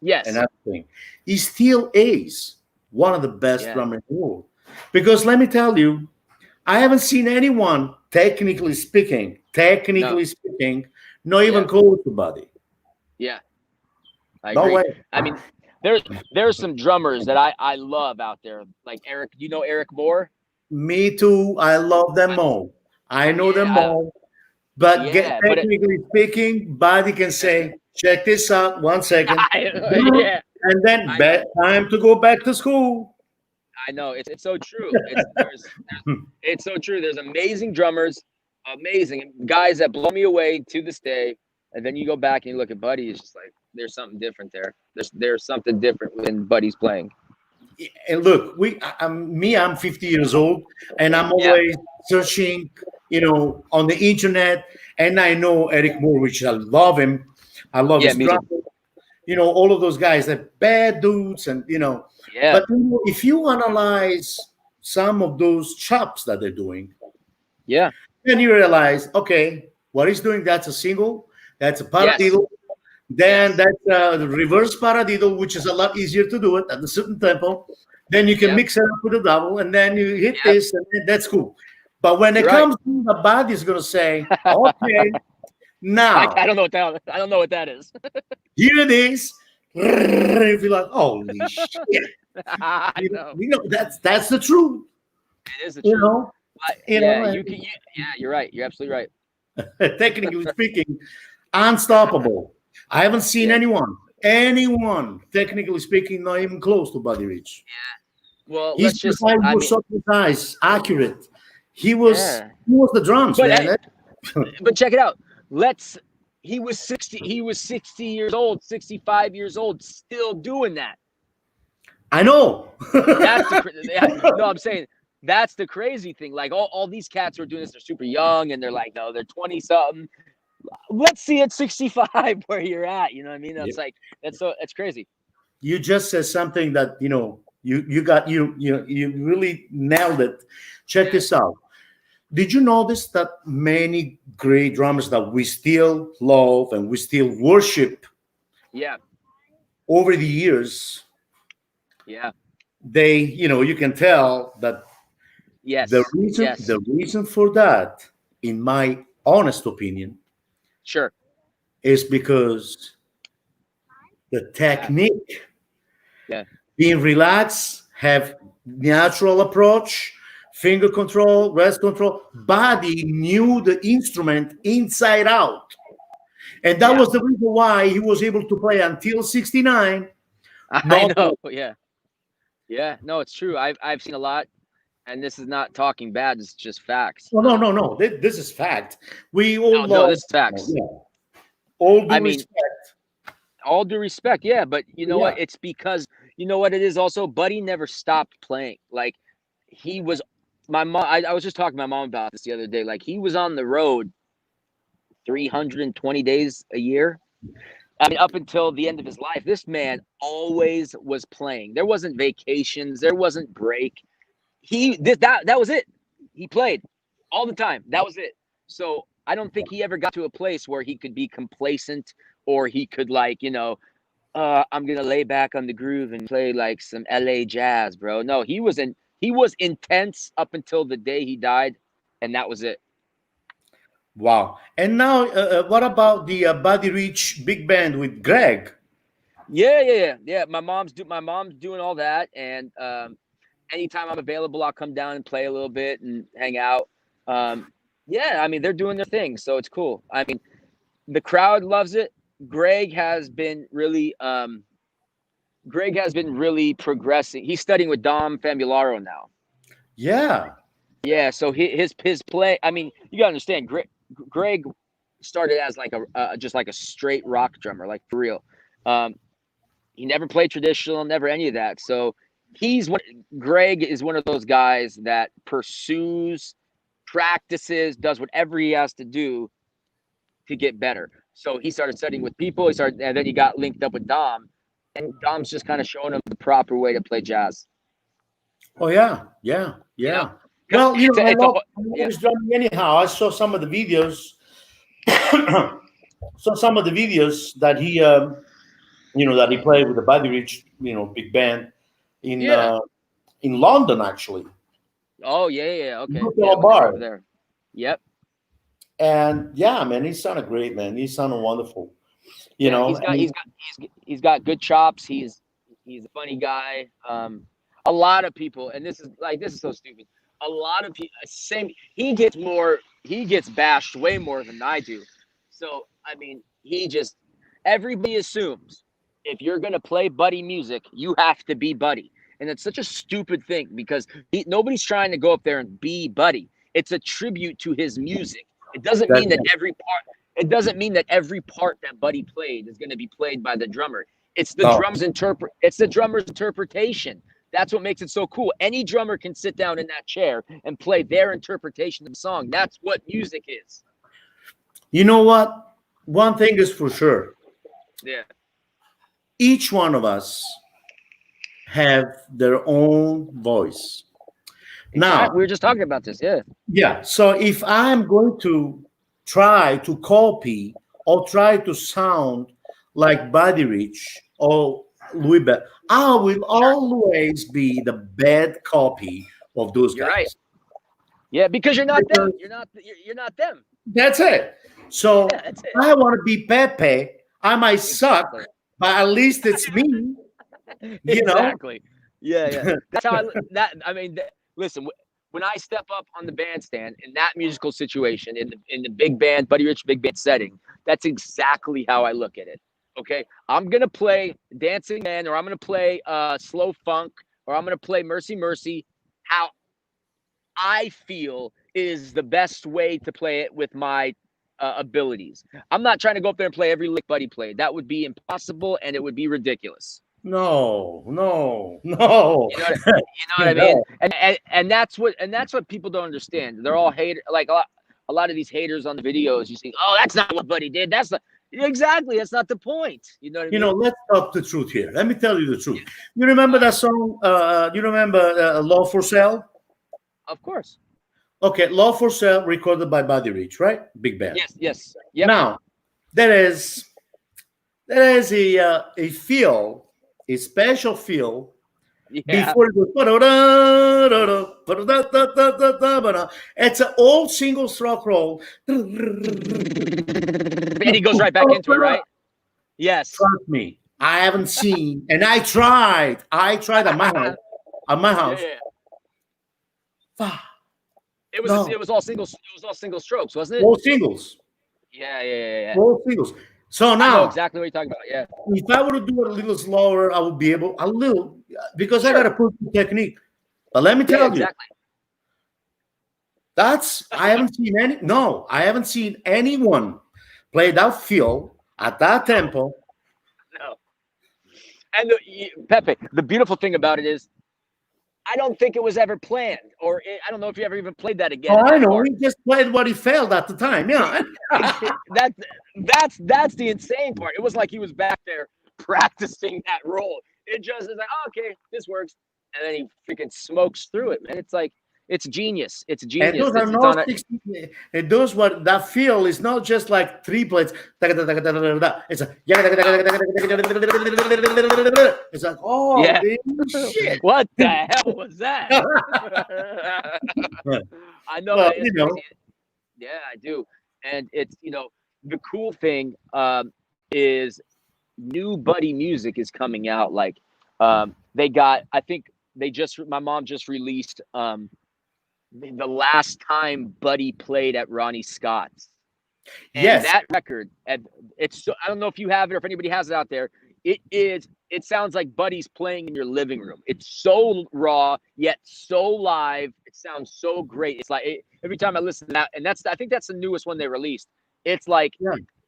Yes. Another thing. He still is one of the best Yeah. drummers in the world. Because let me tell you, I haven't seen anyone, No. technically speaking, not even Yeah. close to Buddy. Yeah. I No agree. way. I mean, there's some drummers that I love out there. Like Eric, you know Eric Moore? Me too. I love them all. I know Yeah, them all. But but technically speaking, Buddy can say, check this out, 1 second. yeah, And then I know. time to go back to school. I know. It's so true. It's so true. There's amazing drummers, amazing guys that blow me away to this day. And then you go back and you look at Buddy, it's just like there's something different there. There's something different when Buddy's playing. And look, I'm 50 years old, and I'm Yeah. always searching, on the internet. And I know Eric Moore, which I love him. I love Yeah, his me too. drum. All of those guys, they're bad dudes, and Yeah. But if you analyze some of those chops that they're doing, Yeah. then you realize, okay, what he's doing, that's a single, that's a Yes. paradiddle, then Yes. that's the reverse paradiddle, which is a lot easier to do it at a certain tempo. Then you can Yep. mix it up with a double, and then you hit Yep. this, and then that's cool. But when it You're right. comes to the body's going to say, okay, now I don't know what that is. here it is. You feel like, holy shit. I know. That's the truth. It is the You truth. know, Yeah, you're right. You're absolutely right. technically speaking, unstoppable. I haven't seen Yeah. anyone, technically speaking, not even close to Buddy Rich. Well, His let's just precise I was mean, so precise, accurate. He was yeah. he was the drums, But man. but check it out. He was 60 years old, 65 years old, still doing that. I know. That's no, I'm saying that's the crazy thing. Like all these cats who are doing this, they're super young and they're like, no, they're 20 something. Let's see at 65 where you're at. You know what I mean? That's like that's crazy. You just said something that you got you really nailed it. Check this out. Did you notice that many great drummers that we still love and we still worship Yeah. over the years, Yeah. they, you can tell that Yes. the reason for that, in my honest opinion, Sure. is because the technique, Yeah. being relaxed, have natural approach, finger control, rest control, body knew the instrument inside out. And that was the reason why he was able to play until 69. I know. Yeah. Yeah. No, it's true. I've seen a lot, and this is not talking bad. It's just facts. No. This is fact. We all No, love. this is facts. Yeah. All due I mean, respect. all due respect, yeah, but you know what? Yeah. It's because you know what it is also. Buddy never stopped playing. Like he was my mom. I was just talking to my mom about this the other day. Like he was on the road 320 days a year. I mean, up until the end of his life, this man always was playing. There wasn't vacations. There wasn't break. That was it. He played all the time. That was it. So I don't think he ever got to a place where he could be complacent or he could I'm gonna lay back on the groove and play like some LA jazz, bro. No, he was intense up until the day he died, and that was it. Wow. And now, what about the Buddy Rich big band with Greg? Yeah. My mom's doing all that, and anytime I'm available, I'll come down and play a little bit and hang out. Yeah, I mean, they're doing their thing, so it's cool. I mean, the crowd loves it. Greg has been really progressing. He's studying with Dom Famularo now. Yeah. Yeah, so his play. I mean, you gotta understand, Greg started as like a just like a straight rock drummer, like for real. Um, he never played traditional, never any of that. So Greg is one of those guys that pursues, practices, does whatever he has to do to get better. So he started studying with people. And then he got linked up with Dom, and Dom's just kind of showing him the proper way to play jazz. Oh yeah, yeah, You know, yeah. Well, you know, it's a I love yeah. his drumming anyhow. I saw some of the videos. Saw some of the videos that that he played with the Buddy Rich, big band in Yeah. uh, in London actually. Oh yeah. Okay. Yeah, Hotel when they were bar. over there. Yep. And yeah, man, he sounded great, man. He sounded wonderful. You Yeah, know, and he's got good chops. He's a funny guy. A lot of people, and this is so stupid. A lot of people, same. He gets bashed way more than I do. So I mean, everybody assumes if you're gonna play Buddy music, you have to be Buddy, and it's such a stupid thing because nobody's trying to go up there and be Buddy. It's a tribute to his music. It doesn't that's mean that every part that Buddy played is going to be played by the drummer. It's the oh, drummer's interpretation. That's what makes it so cool. Any drummer can sit down in that chair and play their interpretation of the song. That's what music is. you know what? One thing is for sure. Yeah. Each one of us have their own voice. Now, We were just talking about this. Yeah. yeah. So if I'm going to try to copy or try to sound like Buddy Rich or Louis Bell, I will always be the bad copy of those You're guys. right. Yeah, because you're not them. Because You're not them. that's it. So Yeah, that's it. I want to be Pepe. I might suck, Exactly. but at least it's me. You know. Exactly. Yeah. That's how listen, when I step up on the bandstand in that musical situation, in the big band, Buddy Rich big band setting, that's exactly how I look at it. Okay, I'm gonna play Dancing Man, or I'm gonna play Slow Funk, or I'm gonna play Mercy Mercy. How I feel is the best way to play it with my abilities. I'm not trying to go up there and play every lick Buddy played. That would be impossible, and it would be ridiculous. No. You know what I mean? And that's what people don't understand. They're all hater, like a lot of these haters on the videos. You see, oh, that's not what Buddy did. That's not exactly. That's not the point. You know what I mean? Let's talk the truth here. Let me tell you the truth. You remember that song? You remember Law for Sale? Of course. Okay, Law for Sale, recorded by Buddy Rich, right? Big band. Yes. Yep. Now, there is a feel, a special feel Yeah. before it goes. It's an old single stroke roll. And he goes right back into it, right? Yes. Trust me, I haven't seen, and I tried at my house. Yeah. Ah, It was no. it was all single strokes, wasn't it? All singles. Yeah. All singles. So I know now, exactly what you're talking about. Yeah. if I were to do it a little slower, I would be able a little because I Sure. got to put the technique. But let me tell you, Exactly. I haven't seen anyone play that feel at that tempo. No. And Pepe, the beautiful thing about it is, I don't think it was ever planned, I don't know if you ever even played that again. Oh, I know. He just played what he felt at the time. Yeah. That's the insane part. It was like he was back there practicing that role. It just is like, oh, okay, this works, and then he freaking smokes through it, man. It's like it's genius. It's genius. And those are not 60. And those what that feel is not just like three plates. It's a it's like, oh, Yeah. shit. What the hell was that? I know. Well, Man, it's crazy. Yeah, I do. And it's the cool thing is new Buddy music is coming out. Like, they got, I think my mom just released the last time Buddy played at Ronnie Scott's. And Yes. that record, and it's so, I don't know if you have it or if anybody has it out there. It sounds like Buddy's playing in your living room. It's so raw yet so live. It sounds so great. It's like every time I listen to that, and I think that's the newest one they released. It's like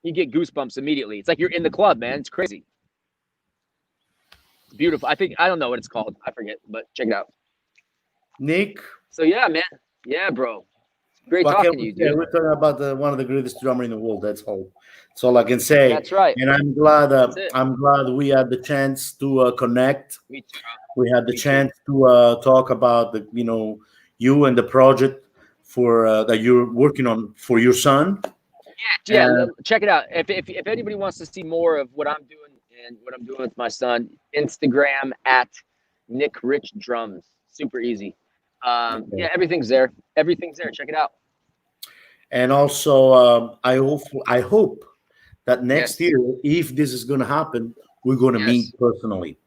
you get goosebumps immediately. It's like you're in the club, man. It's crazy. It's beautiful. I don't know what it's called. I forget, but check it out. Nick. So yeah, man. Yeah, bro. Great talking to you, dude. We're talking about one of the greatest drummer in the world. That's all I can say. That's right. And I'm glad. I'm glad we had the chance to connect. Me too. We had the chance to talk about you and the project for that you're working on for your son. Yeah. Check it out. If anybody wants to see more of what I'm doing and what I'm doing with my son, Instagram at Nick Rich Drums. Super easy. Yeah, everything's there. Everything's there. Check it out. And also, I hope that next year, if this is going to happen, we're going to meet personally.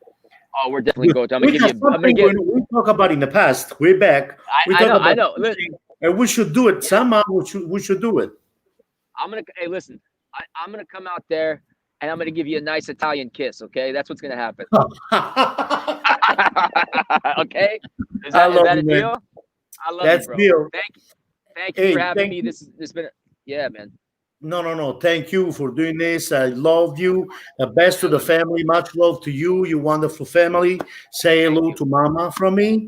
Oh, we're definitely going to. I'm going to give you. We talk about in the past. We're back. I know. And we should do it. Somehow we should do it. Hey, listen. I'm going to come out there and I'm going to give you a nice Italian kiss. Okay, that's what's going to happen. Okay, is that a deal? I love That's you, bro. deal. Thank you for having me. This has been man. No. Thank you for doing this. I love you. The best to the family. Much love to you. You wonderful family. Say hello to Mama from me.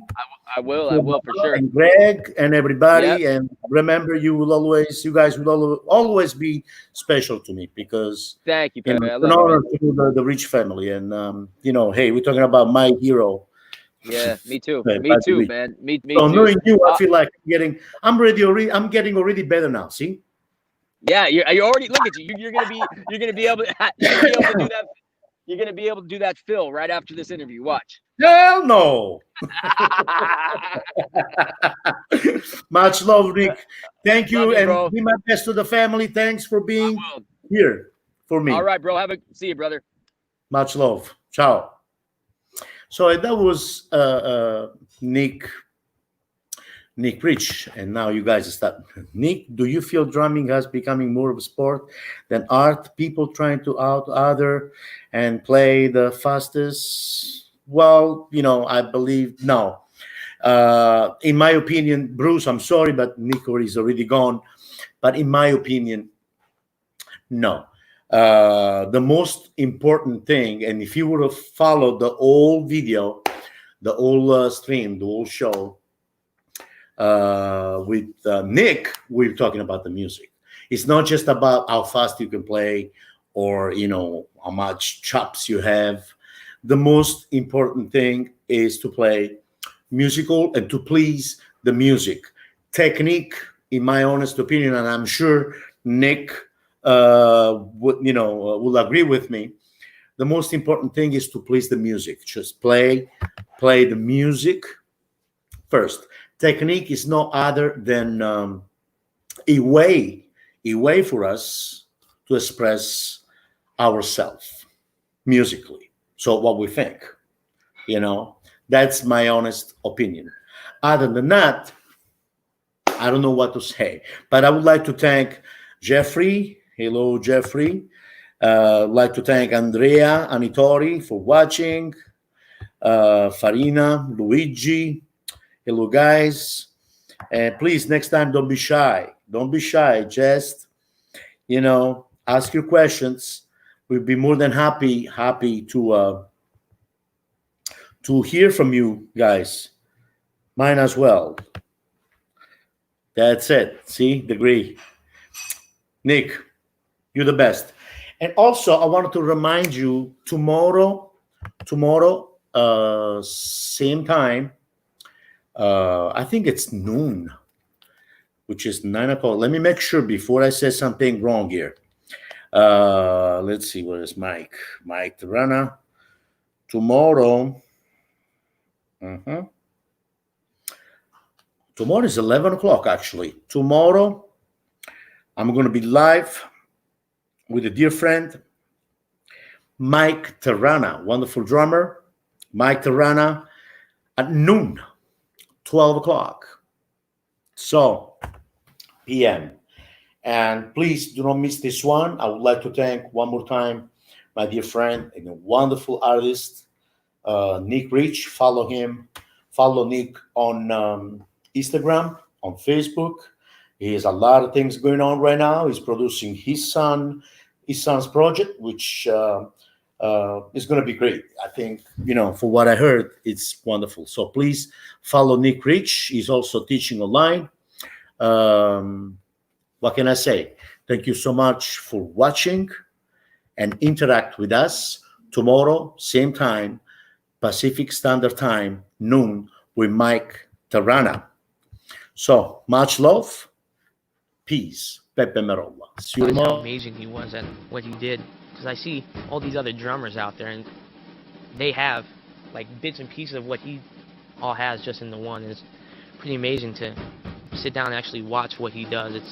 I will for sure. And Greg and everybody. And remember, you guys will always be special to me because thank you, Pepe. It's an honor to do the Rich family. And hey, we're talking about my hero. Yeah, me too. Me too, man. Me so too. Knowing you, I feel like I'm getting already better now. See? Yeah, you already look at you. You're gonna be able to do that. You're gonna be able to do that fill right after this interview. Watch. Hell no. Much love, Rick. Thank you, and bro. be my best to the family. Thanks for being here for me. All right, bro. See you, brother. Much love. Ciao. So that was Nick Rich, and now you guys start. Nick, do you feel drumming has becoming more of a sport than art? People trying to out other and play the fastest? Well, I believe no. In my opinion, Bruce, I'm sorry, but Nick is already gone. But in my opinion, no. The most important thing, and if you would have followed the old video, the old stream, the old show with Nick, we're talking about the music. It's not just about how fast you can play or how much chops you have. The most important thing is to play musical and to please the music. Technique, in my honest opinion, and I'm sure Nick will agree with me. The most important thing is to please the music. Just play the music first. Technique is no other than a way for us to express ourselves musically. So what we think, that's my honest opinion. Other than that, I don't know what to say. But I would like to thank Jeffrey. Hello, Jeffrey. I'd like to thank Andrea Anitori for watching. Farina, Luigi. Hello, guys. Please, next time, don't be shy. Don't be shy. Just, ask your questions. We'll be more than happy to hear from you guys. Mine as well. That's it. See, degree. Nick, you're the best. And also, I wanted to remind you tomorrow, same time. I think it's noon, which is 9 o'clock. Let me make sure before I say something wrong here. Let's see, where is Mike? Mike Tirana. Tomorrow. Tomorrow is 11 o'clock, actually. Tomorrow, I'm going to be live with a dear friend, Mike Terrana, wonderful drummer. Mike Terrana at noon, 12 o'clock. So, p.m. And please do not miss this one. I would like to thank one more time my dear friend and a wonderful artist, Nick Rich. Follow him. Follow Nick on Instagram, on Facebook. He has a lot of things going on right now. He's producing his son's project, which is going to be great. I think, for what I heard, it's wonderful. So please follow Nick Rich. He's also teaching online. What can I say? Thank you so much for watching, and interact with us tomorrow, same time, Pacific Standard Time, noon, with Mike Terrana. So much love, peace. Peppe Merolla. See you Realize how tomorrow. amazing he was and what he did. Because I see all these other drummers out there, and they have like bits and pieces of what he all has just in the one. And it's pretty amazing to sit down and actually watch what he does. It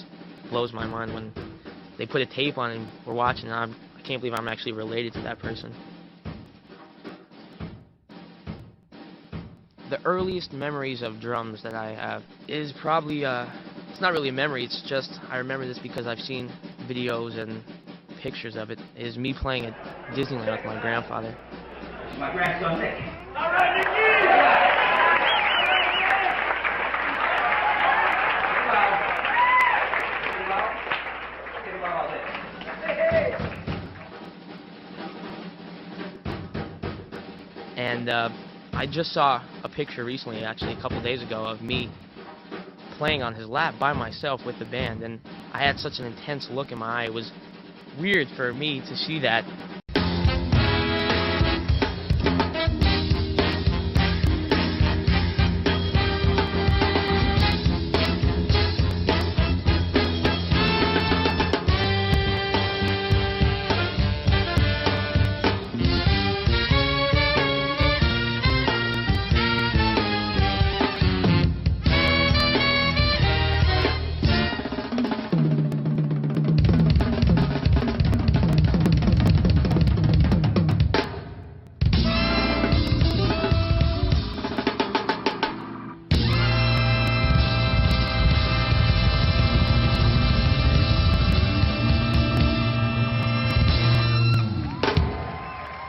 blows my mind when they put a tape on and we're watching, and I can't believe I'm actually related to that person. The earliest memories of drums that I have is probably, it's not really a memory, it's just, I remember this because I've seen videos and pictures of it, is me playing at Disneyland with my grandfather. My grandson Nick. All right, Nicky! And I just saw a picture recently, actually a couple days ago, of me playing on his lap by myself with the band, and I had such an intense look in my eye. It was weird for me to see that